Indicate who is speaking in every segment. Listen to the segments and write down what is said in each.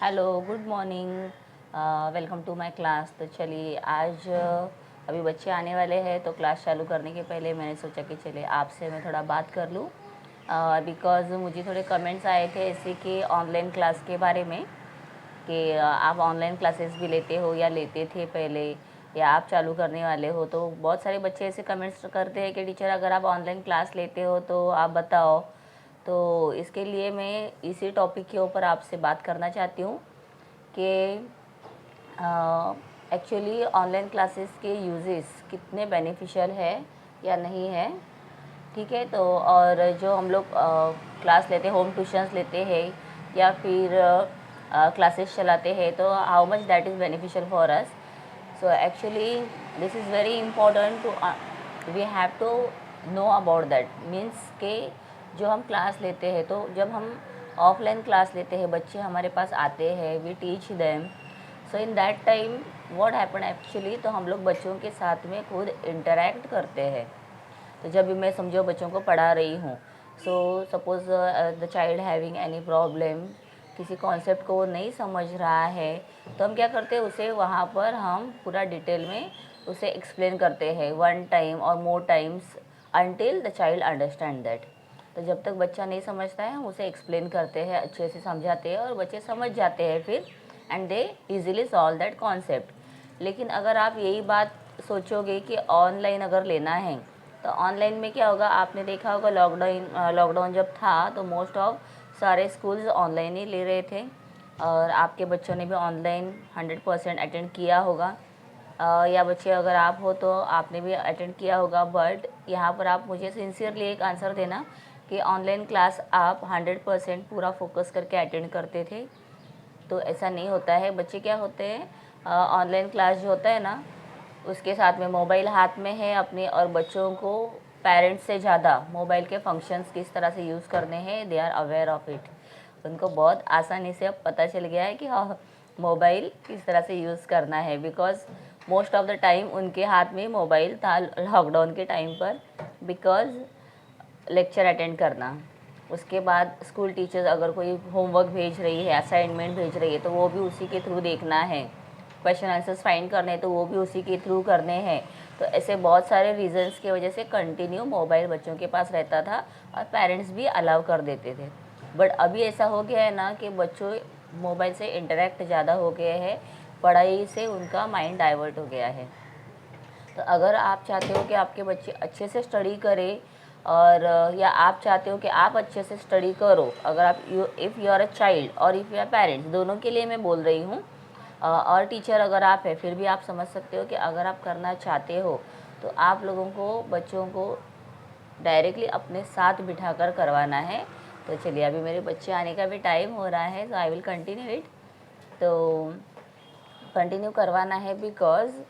Speaker 1: Hello, good morning. Welcome to my class. तो चलिए आज अभी बच्चे आने वाले हैं, तो क्लास चालू करने के पहले मैंने सोचा कि चलिए आपसे मैं थोड़ा बात कर लूँ, बिकॉज़ मुझे थोड़े कमेंट्स आए थे ऐसे कि ऑनलाइन क्लास के बारे में, कि आप ऑनलाइन क्लासेस भी लेते हो या लेते थे पहले, या आप चालू करने वाले हो। तो बहुत सारे बच्चे ऐसे कमेंट्स करते हैं कि टीचर अगर आप ऑनलाइन क्लास लेते हो तो आप बताओ। तो इसके लिए मैं इसी टॉपिक के ऊपर आपसे बात करना चाहती हूँ कि एक्चुअली ऑनलाइन क्लासेस के यूजेस कितने बेनिफिशियल है या नहीं है। ठीक है, तो और जो हम लोग क्लास लेते हैं, होम ट्यूशन्स लेते हैं या फिर क्लासेस चलाते हैं, तो how much that is beneficial for us. So actually this is very important to we have to know about that. Means के जो हम क्लास लेते हैं, तो जब हम ऑफलाइन क्लास लेते हैं, बच्चे हमारे पास आते हैं, we teach them. So in that time what happen actually, तो हम लोग बच्चों के साथ में खुद इंटरेक्ट करते हैं। तो जब भी मैं समझो बच्चों को पढ़ा रही हूँ, so suppose the child having any problem, किसी कॉन्सेप्ट को वो नहीं समझ रहा है, तो हम क्या करते हैं, उसे वहाँ पर हम पूरा डिटेल में उसे एक्सप्लेन करते हैं, वन टाइम और more times, until the child understand that. तो जब तक बच्चा नहीं समझता है, हम उसे एक्सप्लेन करते हैं, अच्छे से समझाते हैं, और बच्चे समझ जाते हैं फिर, and they easily solve that concept. लेकिन अगर आप यही बात सोचोगे कि ऑनलाइन अगर लेना है, तो ऑनलाइन में क्या होगा, आपने देखा होगा लॉकडाउन जब था, तो मोस्ट ऑफ सारे स्कूल्स ऑनलाइन ही ले रहे थे, और आपके बच्चों ने भी ऑनलाइन 100% अटेंड किया होगा। या बच्चे अगर आप हो तो आपने भी अटेंड किया होगा। बट यहाँ पर आप मुझे सिंसियरली एक आंसर देना कि ऑनलाइन क्लास आप 100% पूरा फोकस करके अटेंड करते थे। तो ऐसा नहीं होता है। बच्चे क्या होते हैं, ऑनलाइन क्लास जो होता है ना, उसके साथ में मोबाइल हाथ में है अपने, और बच्चों को पेरेंट्स से ज़्यादा मोबाइल के फंक्शंस किस तरह से यूज़ करने हैं, they are aware of it. उनको बहुत आसानी से अब पता चल गया है कि हाँ, मोबाइल किस तरह से यूज़ करना है, because most of the time उनके हाथ में मोबाइल था लॉकडाउन के टाइम पर, बिकॉज़ लेक्चर अटेंड करना। उसके बाद स्कूल टीचर्स अगर कोई होमवर्क भेज रही है, असाइनमेंट भेज रही है, तो वो भी उसी के थ्रू देखना है। क्वेश्चन आंसर्स फाइंड करने हैं, तो वो भी उसी के थ्रू करने हैं। तो ऐसे बहुत सारे रीजंस की वजह से कंटिन्यू मोबाइल बच्चों के पास रहता था, और पेरेंट्स भी अलाउ कर देते थे। बट अभी ऐसा हो गया है ना कि बच्चों मोबाइल से इंटरेक्ट ज़्यादा हो गए हैं, पढ़ाई से उनका माइंड डाइवर्ट हो गया है। तो अगर आप चाहते हो कि आपके बच्चे अच्छे से स्टडी करें, और या आप चाहते हो कि आप अच्छे से स्टडी करो, अगर आप if you are a child और इफ़ यू आर पेरेंट्स, दोनों के लिए मैं बोल रही हूँ, और टीचर अगर आप है, फिर भी आप समझ सकते हो कि अगर आप करना चाहते हो, तो आप लोगों को बच्चों को डायरेक्टली अपने साथ बिठाकर करवाना है। तो चलिए, अभी मेरे बच्चे आने का भी टाइम हो रहा है, सो आई विल कंटिन्यू इट। तो कंटिन्यू करवाना है, बिकॉज़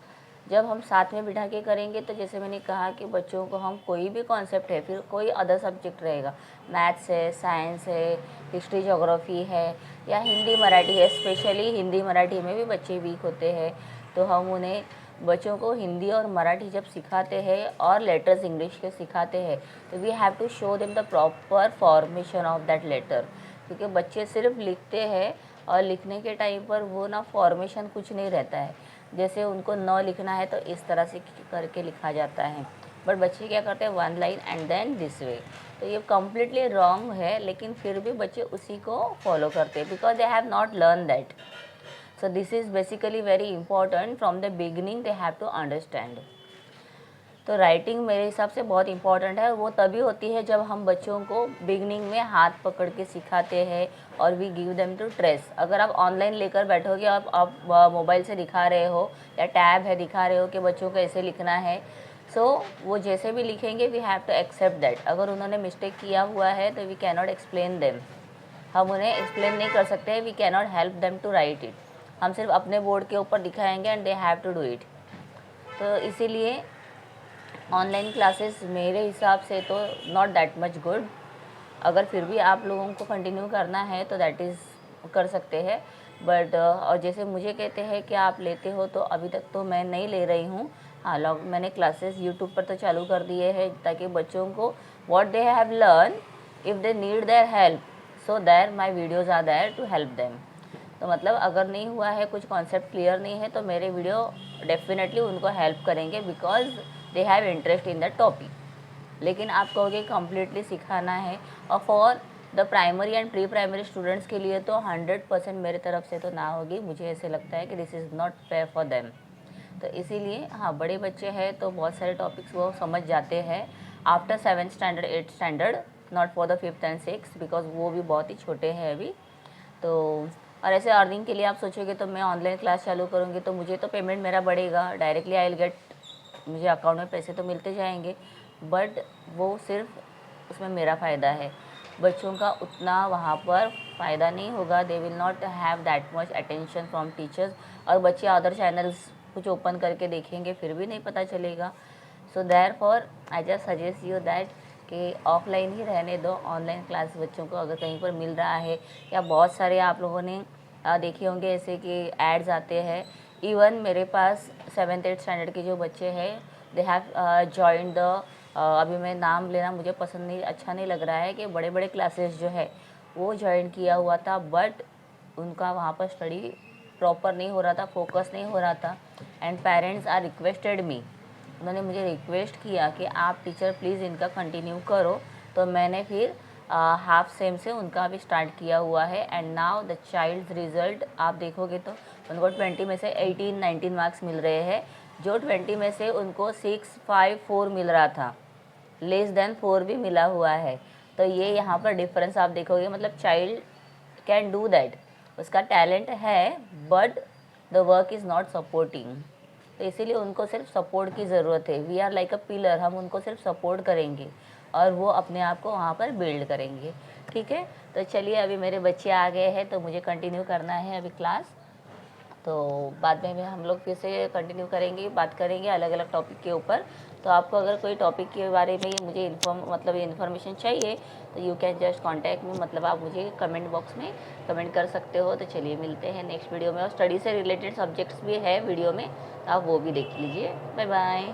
Speaker 1: जब हम साथ में बिठा के करेंगे, तो जैसे मैंने कहा कि बच्चों को हम कोई भी कॉन्सेप्ट है, फिर कोई अदर सब्जेक्ट रहेगा, मैथ्स है, साइंस है, हिस्ट्री ज्योग्राफी है, या हिंदी मराठी है, स्पेशली हिंदी मराठी में भी बच्चे वीक होते हैं, तो हम उन्हें बच्चों को हिंदी और मराठी जब सिखाते हैं और लेटर्स इंग्लिश के सिखाते हैं, तो we have to show them the proper formation of that letter. क्योंकि बच्चे सिर्फ लिखते हैं, और लिखने के टाइम पर वो ना फॉर्मेशन कुछ नहीं रहता है। जैसे उनको न लिखना है तो इस तरह से करके लिखा जाता है, बट बच्चे क्या करते हैं, one line and then this way. तो ये कम्प्लीटली रॉन्ग है, लेकिन फिर भी बच्चे उसी को फॉलो करते हैं, because they have not learn that. So this is basically very important, from the beginning they have to understand. तो राइटिंग मेरे हिसाब से बहुत इंपॉर्टेंट है, और वो तभी होती है जब हम बच्चों को बिगनिंग में हाथ पकड़ के सिखाते हैं, और we give them to trace. अगर आप ऑनलाइन लेकर बैठोगे, आप मोबाइल से दिखा रहे हो या टैब है दिखा रहे हो कि बच्चों को ऐसे लिखना है, सो वो जैसे भी लिखेंगे, we have to accept that. अगर उन्होंने मिस्टेक किया हुआ है, तो वी कैनॉट एक्सप्लेन देम, हम उन्हें एक्सप्लेन नहीं कर सकते, we cannot help them to write it. हम सिर्फ अपने बोर्ड के ऊपर दिखाएंगे, and they have to do it. तो इसीलिए ऑनलाइन क्लासेस मेरे हिसाब से तो नॉट दैट मच गुड। अगर फिर भी आप लोगों को कंटिन्यू करना है, तो दैट इज़ कर सकते हैं। बट और जैसे मुझे कहते हैं कि आप लेते हो, तो अभी तक तो मैं नहीं ले रही हूँ। हाँ, मैंने क्लासेस यूट्यूब पर तो चालू कर दिए हैं, ताकि बच्चों को what they have learn, if they need their help, so there my videos are there to help them. तो मतलब अगर नहीं हुआ है, कुछ कॉन्सेप्ट क्लियर नहीं है, तो मेरे वीडियो डेफिनेटली उनको हेल्प करेंगे because they have interest in the topic. लेकिन आप कहोगे कम्प्लीटली सिखाना है, और for the primary and pre primary students के लिए तो 100% मेरे तरफ से तो ना होगी। मुझे ऐसे लगता है कि this is not fair for them. तो इसीलिए हाँ, बड़े बच्चे हैं तो बहुत सारे टॉपिक्स वो समझ जाते हैं after 7th standard 8th standard, not for the 5th and 6th, because वो भी बहुत ही छोटे हैं अभी। तो और ऐसे अर्निंग के लिए आप सोचोगे तो मैं ऑनलाइन क्लास चालू करूँगी तो मुझे तो पेमेंट मेरा बढ़ेगा, डायरेक्टली आई विल गेट, मुझे अकाउंट में पैसे तो मिलते जाएंगे, बट वो सिर्फ उसमें मेरा फ़ायदा है। बच्चों का उतना वहाँ पर फ़ायदा नहीं होगा, they will not have that much attention from teachers. और बच्चे अदर चैनल्स कुछ ओपन करके देखेंगे फिर भी नहीं पता चलेगा। So therefore I just suggest you that कि ऑफलाइन ही रहने दो। ऑनलाइन क्लास बच्चों को अगर कहीं पर मिल रहा है, या बहुत सारे आप लोगों ने देखे होंगे ऐसे कि एड्स आते हैं। इवन मेरे पास 7th 8th स्टैंडर्ड के जो बच्चे हैं, दे हैव जॉइंड द, अभी मैं नाम लेना मुझे पसंद नहीं, अच्छा नहीं लग रहा है, कि बड़े बड़े क्लासेस जो है वो ज्वाइन किया हुआ था, बट उनका वहाँ पर स्टडी प्रॉपर नहीं हो रहा था, फोकस नहीं हो रहा था। And parents are requested me, उन्होंने मुझे रिक्वेस्ट किया कि आप टीचर प्लीज़ इनका कंटिन्यू करो। तो मैंने फिर हाफ सेम से उनका भी स्टार्ट किया हुआ है। And now the child's result आप देखोगे तो उनको 20 में से 18-19 मार्क्स मिल रहे हैं, जो 20 में से उनको 6, 5, 4 मिल रहा था, लेस देन 4 भी मिला हुआ है। तो ये यहाँ पर डिफरेंस आप देखोगे, मतलब चाइल्ड कैन डू दैट, उसका टैलेंट है, but the work is not supporting. तो इसीलिए उनको सिर्फ सपोर्ट की ज़रूरत है। We are like a pillar, हम उनको सिर्फ सपोर्ट करेंगे और वो अपने आप को वहाँ पर बिल्ड करेंगे। ठीक है, तो चलिए अभी मेरे बच्चे आ गए हैं तो मुझे कंटिन्यू करना है अभी क्लास। तो बाद में हम लोग फिर से कंटिन्यू करेंगे, बात करेंगे अलग अलग टॉपिक के ऊपर। तो आपको अगर कोई टॉपिक के बारे में मुझे इन्फॉर्मेशन चाहिए तो you can just contact me, मतलब आप मुझे कमेंट बॉक्स में कमेंट कर सकते हो। तो चलिए मिलते हैं नेक्स्ट वीडियो में। और स्टडी से रिलेटेड सब्जेक्ट्स भी है वीडियो में, तो आप वो भी देख लीजिए। Bye bye.